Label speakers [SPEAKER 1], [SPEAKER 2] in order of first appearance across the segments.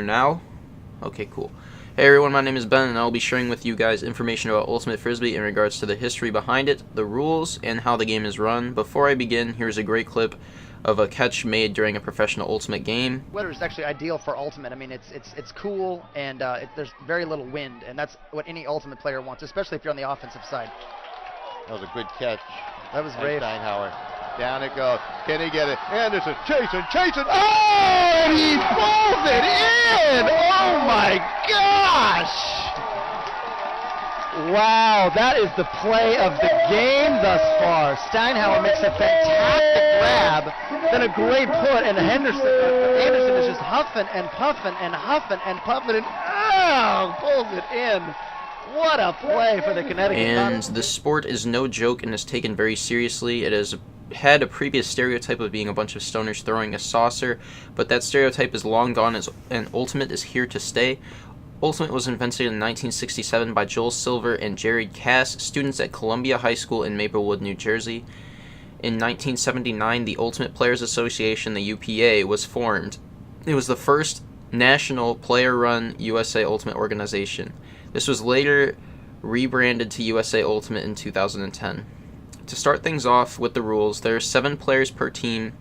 [SPEAKER 1] now? Okay, cool. Hey everyone, my name is Ben, and I'll be sharing with you guys information about Ultimate Frisbee in regards to the history behind it, the rules, and how the game is run. Before I begin, here's a great clip of a catch made during a professional Ultimate game.
[SPEAKER 2] Weather is actually ideal for Ultimate. I mean, it's cool, and there's very little wind, and that's what any Ultimate player wants, especially if you're on the offensive side.
[SPEAKER 3] That was a good catch.
[SPEAKER 2] That was great.
[SPEAKER 3] Steinhauer. Down it goes. Can he get it? Anderson chasing. Oh, and he pulls it in! Oh my gosh!
[SPEAKER 2] Wow, that is the play of the game thus far. Steinhauer makes a fantastic grab, then a great put, and Anderson is just huffing and puffing and huffing and puffing and pulls it in. What a play for the Connecticut.
[SPEAKER 1] And the sport is no joke and is taken very seriously. It has had a previous stereotype of being a bunch of stoners throwing a saucer, but that stereotype is long gone, and Ultimate is here to stay. Ultimate was invented in 1967 by Joel Silver and Jared Cass, students at Columbia High School in Maplewood, New Jersey. In 1979, the Ultimate Players Association, the UPA, was formed. It was the first national player-run USA Ultimate organization. This was later rebranded to USA Ultimate in 2010. To start things off with the rules, there are 7 players per team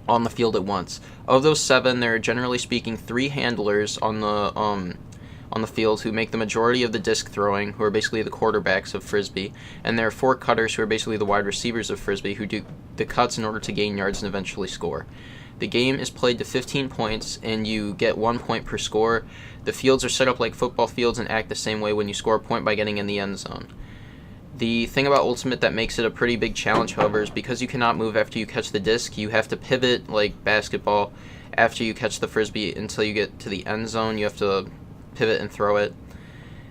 [SPEAKER 1] on the field at once. Of those 7, there are generally speaking 3 handlers on the field who make the majority of the disc throwing, who are basically the quarterbacks of Frisbee, and there are 4 cutters who are basically the wide receivers of Frisbee who do the cuts in order to gain yards and eventually score. The game is played to 15 points, and you get 1 point per score. The fields are set up like football fields and act the same way when you score a point by getting in the end zone. The thing about Ultimate that makes it a pretty big challenge, however, is because you cannot move after you catch the disc, you have to pivot like basketball after you catch the Frisbee until you get to the end zone. You have to pivot and throw it.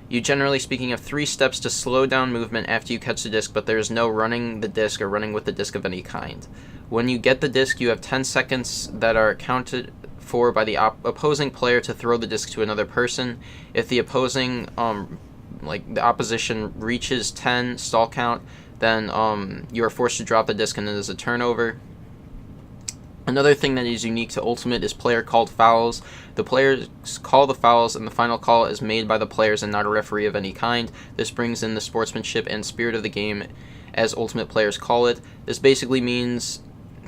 [SPEAKER 1] You generally speaking have 3 steps to slow down movement after you catch the disc, but there is no running the disc or running with the disc of any kind. When you get the disc, you have 10 seconds that are counted for by the opposing player to throw the disc to another person. If the opposing the opposition reaches 10 stall count, then you are forced to drop the disc and it is a turnover. Another thing that is unique to Ultimate is player-called fouls. The players call the fouls, and the final call is made by the players and not a referee of any kind. This brings in the sportsmanship and spirit of the game, as Ultimate players call it. This basically means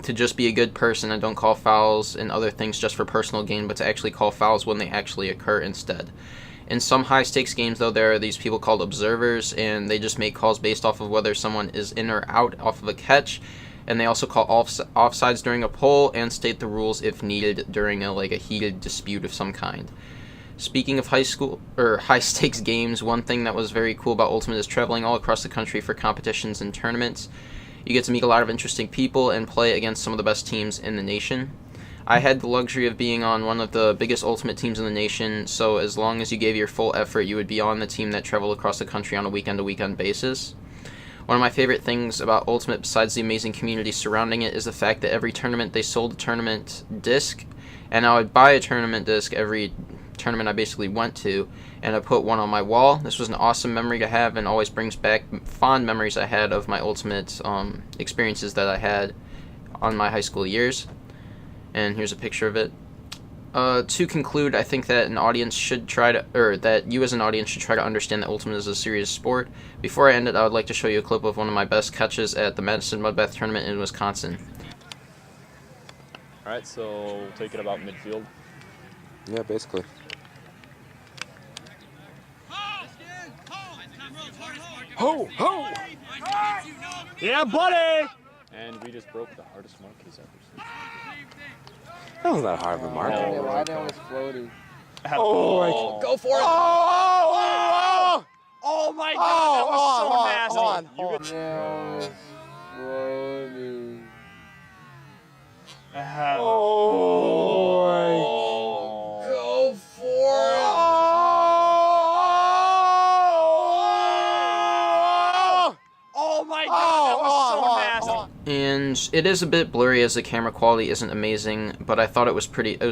[SPEAKER 1] to just be a good person and don't call fouls and other things just for personal gain, but to actually call fouls when they actually occur instead. In some high-stakes games, though, there are these people called observers, and they just make calls based off of whether someone is in or out off of a catch. And they also call offsides during a poll and state the rules if needed during a heated dispute of some kind. Speaking of high-stakes games, one thing that was very cool about Ultimate is traveling all across the country for competitions and tournaments. You get to meet a lot of interesting people and play against some of the best teams in the nation. I had the luxury of being on one of the biggest Ultimate teams in the nation, so as long as you gave your full effort, you would be on the team that traveled across the country on a weekend-to-weekend basis. One of my favorite things about Ultimate, besides the amazing community surrounding it, is the fact that every tournament they sold a tournament disc, and I would buy a tournament disc every tournament I basically went to, and I put one on my wall. This was an awesome memory to have and always brings back fond memories I had of my Ultimate experiences that I had on my high school years. And here's a picture of it. To conclude, I think that that you as an audience should try to understand that Ultimate is a serious sport. Before I end it, I would like to show you a clip of one of my best catches at the Madison Mudbath Tournament in Wisconsin.
[SPEAKER 4] Alright, so we'll take it about midfield.
[SPEAKER 5] Yeah, basically.
[SPEAKER 4] Ho! Ho! Yeah, buddy! And we just broke the hardest mark he's ever seen.
[SPEAKER 5] That wasn't that hard of a mark.
[SPEAKER 6] Why that was floating?
[SPEAKER 4] Oh, go for it! Oh my God, that was so nasty.
[SPEAKER 6] That was floating.
[SPEAKER 4] Go for it! Oh my God, that was so nasty.
[SPEAKER 1] And it is a bit blurry as the camera quality isn't amazing, but I thought it was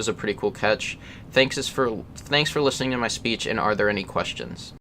[SPEAKER 1] a pretty cool catch. Thanks for listening to my speech, and are there any questions?